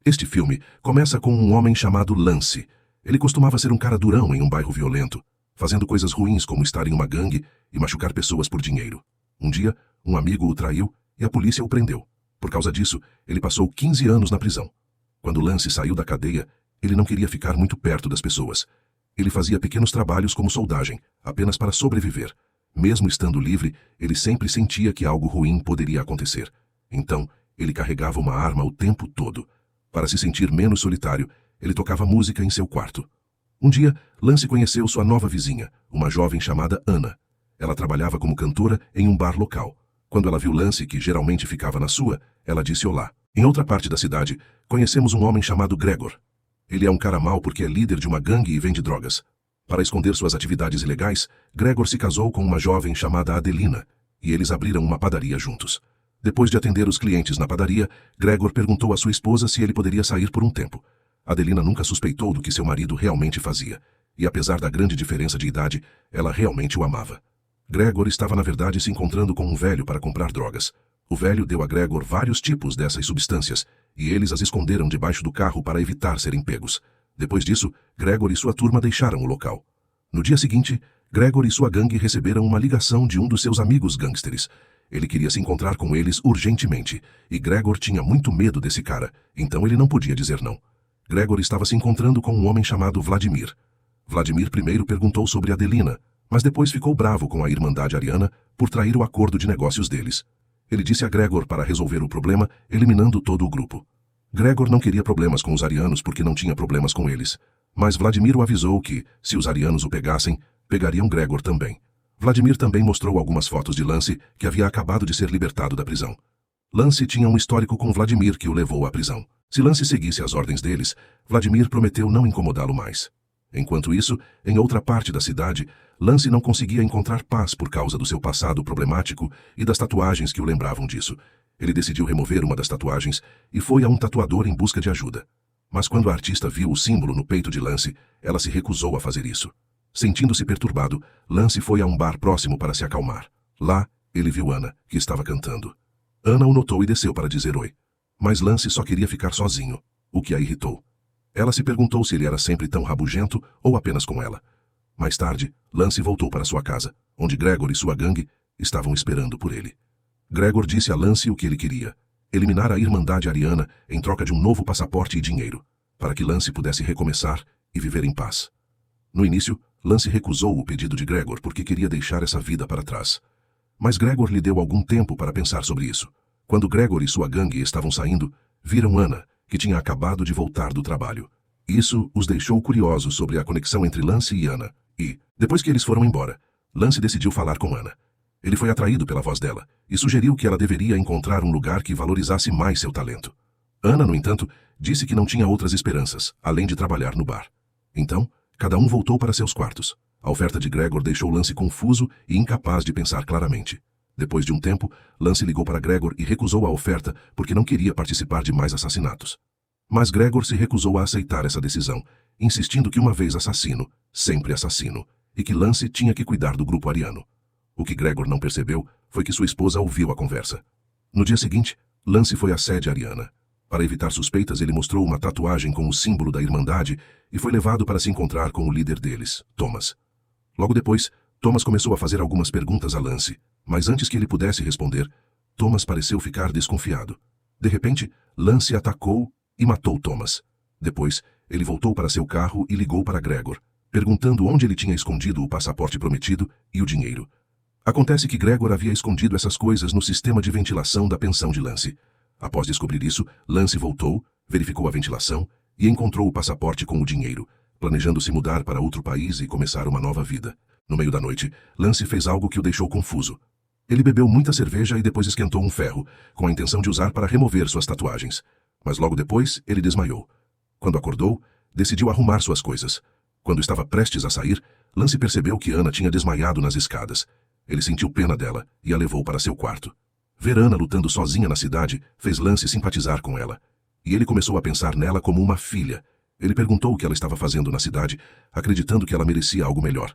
Este filme começa com um homem chamado Lance. Ele costumava ser um cara durão em um bairro violento, fazendo coisas ruins como estar em uma gangue e machucar pessoas por dinheiro. Um dia, um amigo o traiu e a polícia o prendeu. Por causa disso, ele passou 15 anos na prisão. Quando Lance saiu da cadeia, ele não queria ficar muito perto das pessoas. Ele fazia pequenos trabalhos como soldagem, apenas para sobreviver. Mesmo estando livre, ele sempre sentia que algo ruim poderia acontecer. Então, ele carregava uma arma o tempo todo. Para se sentir menos solitário, ele tocava música em seu quarto. Um dia, Lance conheceu sua nova vizinha, uma jovem chamada Ana. Ela trabalhava como cantora em um bar local. Quando ela viu Lance, que geralmente ficava na sua, ela disse olá. Em outra parte da cidade, conhecemos um homem chamado Gregor. Ele é um cara mau porque é líder de uma gangue e vende drogas. Para esconder suas atividades ilegais, Gregor se casou com uma jovem chamada Adelina, e eles abriram uma padaria juntos. Depois de atender os clientes na padaria, Gregor perguntou à sua esposa se ele poderia sair por um tempo. Adelina nunca suspeitou do que seu marido realmente fazia, e apesar da grande diferença de idade, ela realmente o amava. Gregor estava na verdade se encontrando com um velho para comprar drogas. O velho deu a Gregor vários tipos dessas substâncias, e eles as esconderam debaixo do carro para evitar serem pegos. Depois disso, Gregor e sua turma deixaram o local. No dia seguinte, Gregor e sua gangue receberam uma ligação de um dos seus amigos gangsters. Ele queria se encontrar com eles urgentemente, e Gregor tinha muito medo desse cara, então ele não podia dizer não. Gregor estava se encontrando com um homem chamado Vladimir. Vladimir primeiro perguntou sobre Adelina, mas depois ficou bravo com a Irmandade Ariana por trair o acordo de negócios deles. Ele disse a Gregor para resolver o problema, eliminando todo o grupo. Gregor não queria problemas com os arianos porque não tinha problemas com eles. Mas Vladimir o avisou que, se os arianos o pegassem, pegariam Gregor também. Vladimir também mostrou algumas fotos de Lance, que havia acabado de ser libertado da prisão. Lance tinha um histórico com Vladimir que o levou à prisão. Se Lance seguisse as ordens deles, Vladimir prometeu não incomodá-lo mais. Enquanto isso, em outra parte da cidade, Lance não conseguia encontrar paz por causa do seu passado problemático e das tatuagens que o lembravam disso. Ele decidiu remover uma das tatuagens e foi a um tatuador em busca de ajuda. Mas quando a artista viu o símbolo no peito de Lance, ela se recusou a fazer isso. Sentindo-se perturbado, Lance foi a um bar próximo para se acalmar. Lá, ele viu Ana, que estava cantando. Ana o notou e desceu para dizer oi. Mas Lance só queria ficar sozinho, o que a irritou. Ela se perguntou se ele era sempre tão rabugento ou apenas com ela. Mais tarde, Lance voltou para sua casa, onde Gregor e sua gangue estavam esperando por ele. Gregor disse a Lance o que ele queria: eliminar a Irmandade Ariana em troca de um novo passaporte e dinheiro, para que Lance pudesse recomeçar e viver em paz. No início, Lance recusou o pedido de Gregor porque queria deixar essa vida para trás. Mas Gregor lhe deu algum tempo para pensar sobre isso. Quando Gregor e sua gangue estavam saindo, viram Ana, que tinha acabado de voltar do trabalho. Isso os deixou curiosos sobre a conexão entre Lance e Ana, e, depois que eles foram embora, Lance decidiu falar com Ana. Ele foi atraído pela voz dela e sugeriu que ela deveria encontrar um lugar que valorizasse mais seu talento. Ana, no entanto, disse que não tinha outras esperanças, além de trabalhar no bar. Então, cada um voltou para seus quartos. A oferta de Gregor deixou Lance confuso e incapaz de pensar claramente. Depois de um tempo, Lance ligou para Gregor e recusou a oferta porque não queria participar de mais assassinatos. Mas Gregor se recusou a aceitar essa decisão, insistindo que uma vez assassino, sempre assassino, e que Lance tinha que cuidar do grupo ariano. O que Gregor não percebeu foi que sua esposa ouviu a conversa. No dia seguinte, Lance foi à sede ariana. Para evitar suspeitas, ele mostrou uma tatuagem com o símbolo da Irmandade e foi levado para se encontrar com o líder deles, Thomas. Logo depois, Thomas começou a fazer algumas perguntas a Lance, mas antes que ele pudesse responder, Thomas pareceu ficar desconfiado. De repente, Lance atacou e matou Thomas. Depois, ele voltou para seu carro e ligou para Gregor, perguntando onde ele tinha escondido o passaporte prometido e o dinheiro. Acontece que Gregor havia escondido essas coisas no sistema de ventilação da pensão de Lance. Após descobrir isso, Lance voltou, verificou a ventilação e encontrou o passaporte com o dinheiro, planejando se mudar para outro país e começar uma nova vida. No meio da noite, Lance fez algo que o deixou confuso. Ele bebeu muita cerveja e depois esquentou um ferro, com a intenção de usar para remover suas tatuagens. Mas logo depois, ele desmaiou. Quando acordou, decidiu arrumar suas coisas. Quando estava prestes a sair, Lance percebeu que Ana tinha desmaiado nas escadas. Ele sentiu pena dela e a levou para seu quarto. Ver Ana lutando sozinha na cidade fez Lance simpatizar com ela. E ele começou a pensar nela como uma filha. Ele perguntou o que ela estava fazendo na cidade, acreditando que ela merecia algo melhor.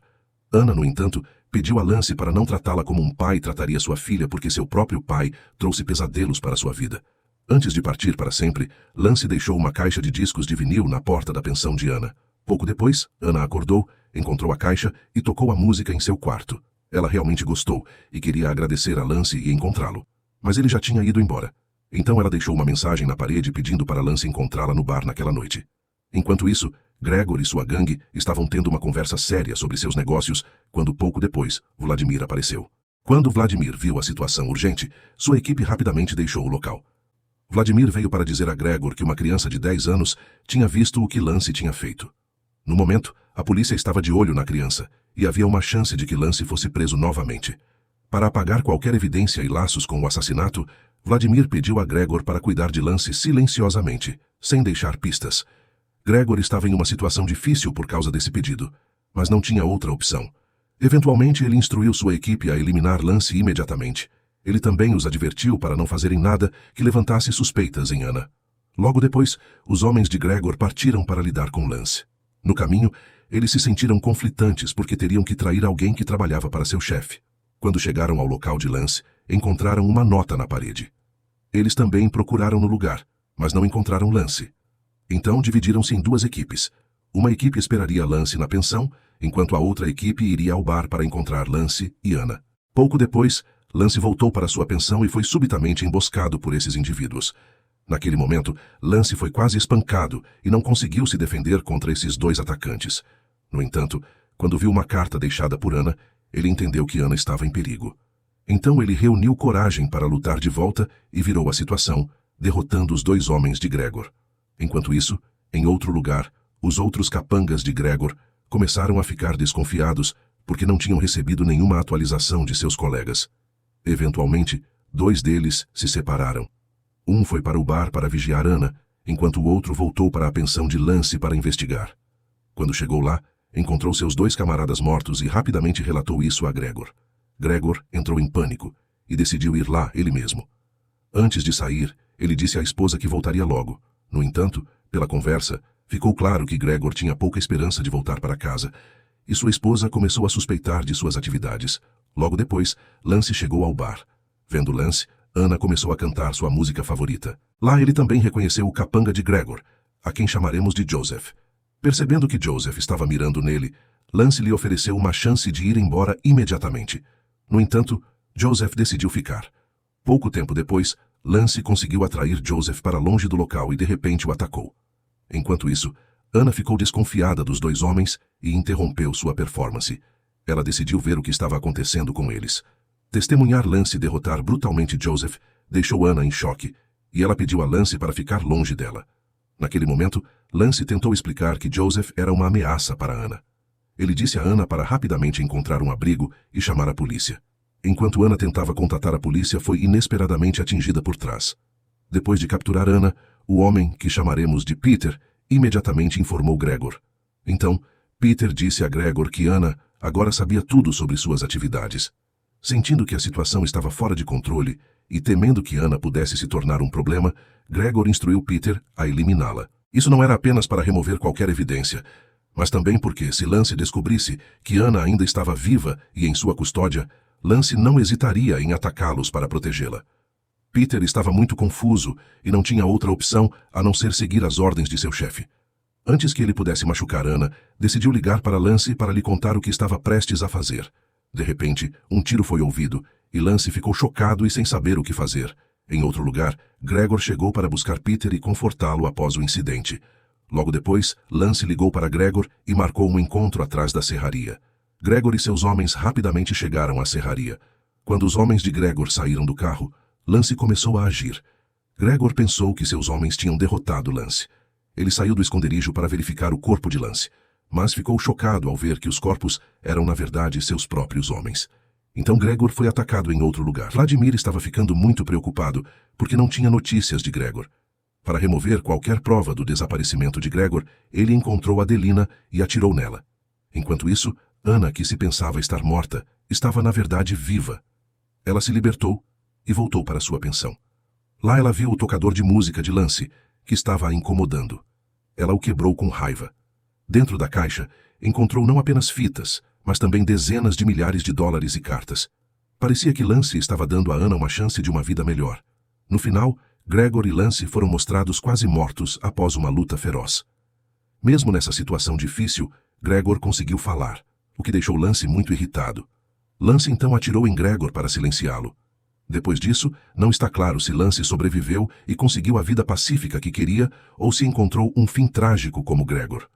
Ana, no entanto, pediu a Lance para não tratá-la como um pai trataria sua filha porque seu próprio pai trouxe pesadelos para sua vida. Antes de partir para sempre, Lance deixou uma caixa de discos de vinil na porta da pensão de Ana. Pouco depois, Ana acordou, encontrou a caixa e tocou a música em seu quarto. Ela realmente gostou e queria agradecer a Lance e encontrá-lo. Mas ele já tinha ido embora. Então ela deixou uma mensagem na parede pedindo para Lance encontrá-la no bar naquela noite. Enquanto isso, Gregor e sua gangue estavam tendo uma conversa séria sobre seus negócios quando pouco depois, Vladimir apareceu. Quando Vladimir viu a situação urgente, sua equipe rapidamente deixou o local. Vladimir veio para dizer a Gregor que uma criança de 10 anos tinha visto o que Lance tinha feito. No momento, a polícia estava de olho na criança e havia uma chance de que Lance fosse preso novamente. Para apagar qualquer evidência e laços com o assassinato, Vladimir pediu a Gregor para cuidar de Lance silenciosamente, sem deixar pistas. Gregor estava em uma situação difícil por causa desse pedido, mas não tinha outra opção. Eventualmente, ele instruiu sua equipe a eliminar Lance imediatamente. Ele também os advertiu para não fazerem nada que levantasse suspeitas em Ana. Logo depois, os homens de Gregor partiram para lidar com Lance. No caminho, eles se sentiram conflitantes porque teriam que trair alguém que trabalhava para seu chefe. Quando chegaram ao local de Lance, encontraram uma nota na parede. Eles também procuraram no lugar, mas não encontraram Lance. Então dividiram-se em duas equipes. Uma equipe esperaria Lance na pensão, enquanto a outra equipe iria ao bar para encontrar Lance e Ana. Pouco depois, Lance voltou para sua pensão e foi subitamente emboscado por esses indivíduos. Naquele momento, Lance foi quase espancado e não conseguiu se defender contra esses dois atacantes. No entanto, quando viu uma carta deixada por Ana, ele entendeu que Ana estava em perigo. Então ele reuniu coragem para lutar de volta e virou a situação, derrotando os dois homens de Gregor. Enquanto isso, em outro lugar, os outros capangas de Gregor começaram a ficar desconfiados porque não tinham recebido nenhuma atualização de seus colegas. Eventualmente, dois deles se separaram. Um foi para o bar para vigiar Ana, enquanto o outro voltou para a pensão de Lance para investigar. Quando chegou lá, encontrou seus dois camaradas mortos e rapidamente relatou isso a Gregor. Gregor entrou em pânico e decidiu ir lá ele mesmo. Antes de sair, ele disse à esposa que voltaria logo. No entanto, pela conversa, ficou claro que Gregor tinha pouca esperança de voltar para casa, e sua esposa começou a suspeitar de suas atividades. Logo depois, Lance chegou ao bar. Vendo Lance, Ana começou a cantar sua música favorita. Lá ele também reconheceu o capanga de Gregor, a quem chamaremos de Joseph. Percebendo que Joseph estava mirando nele, Lance lhe ofereceu uma chance de ir embora imediatamente. No entanto, Joseph decidiu ficar. Pouco tempo depois, Lance conseguiu atrair Joseph para longe do local e de repente o atacou. Enquanto isso, Ana ficou desconfiada dos dois homens e interrompeu sua performance. Ela decidiu ver o que estava acontecendo com eles. Testemunhar Lance derrotar brutalmente Joseph deixou Ana em choque, e ela pediu a Lance para ficar longe dela. Naquele momento, Lance tentou explicar que Joseph era uma ameaça para Ana. Ele disse a Ana para rapidamente encontrar um abrigo e chamar a polícia. Enquanto Ana tentava contatar a polícia, foi inesperadamente atingida por trás. Depois de capturar Ana, o homem, que chamaremos de Peter, imediatamente informou Gregor. Então, Peter disse a Gregor que Ana agora sabia tudo sobre suas atividades. Sentindo que a situação estava fora de controle e temendo que Ana pudesse se tornar um problema, Gregor instruiu Peter a eliminá-la. Isso não era apenas para remover qualquer evidência, mas também porque, se Lance descobrisse que Ana ainda estava viva e em sua custódia, Lance não hesitaria em atacá-los para protegê-la. Peter estava muito confuso e não tinha outra opção a não ser seguir as ordens de seu chefe. Antes que ele pudesse machucar Ana, decidiu ligar para Lance para lhe contar o que estava prestes a fazer. De repente, um tiro foi ouvido, e Lance ficou chocado e sem saber o que fazer. Em outro lugar, Gregor chegou para buscar Peter e confortá-lo após o incidente. Logo depois, Lance ligou para Gregor e marcou um encontro atrás da serraria. Gregor e seus homens rapidamente chegaram à serraria. Quando os homens de Gregor saíram do carro, Lance começou a agir. Gregor pensou que seus homens tinham derrotado Lance. Ele saiu do esconderijo para verificar o corpo de Lance, mas ficou chocado ao ver que os corpos eram na verdade seus próprios homens. Então Gregor foi atacado em outro lugar. Vladimir estava ficando muito preocupado porque não tinha notícias de Gregor. Para remover qualquer prova do desaparecimento de Gregor, ele encontrou Adelina e atirou nela. Enquanto isso, Ana, que se pensava estar morta, estava na verdade viva. Ela se libertou e voltou para sua pensão. Lá ela viu o tocador de música de Lance, que estava a incomodando. Ela o quebrou com raiva. Dentro da caixa, encontrou não apenas fitas, mas também dezenas de milhares de dólares e cartas. Parecia que Lance estava dando a Ana uma chance de uma vida melhor. No final, Gregor e Lance foram mostrados quase mortos após uma luta feroz. Mesmo nessa situação difícil, Gregor conseguiu falar, o que deixou Lance muito irritado. Lance então atirou em Gregor para silenciá-lo. Depois disso, não está claro se Lance sobreviveu e conseguiu a vida pacífica que queria ou se encontrou um fim trágico como Gregor.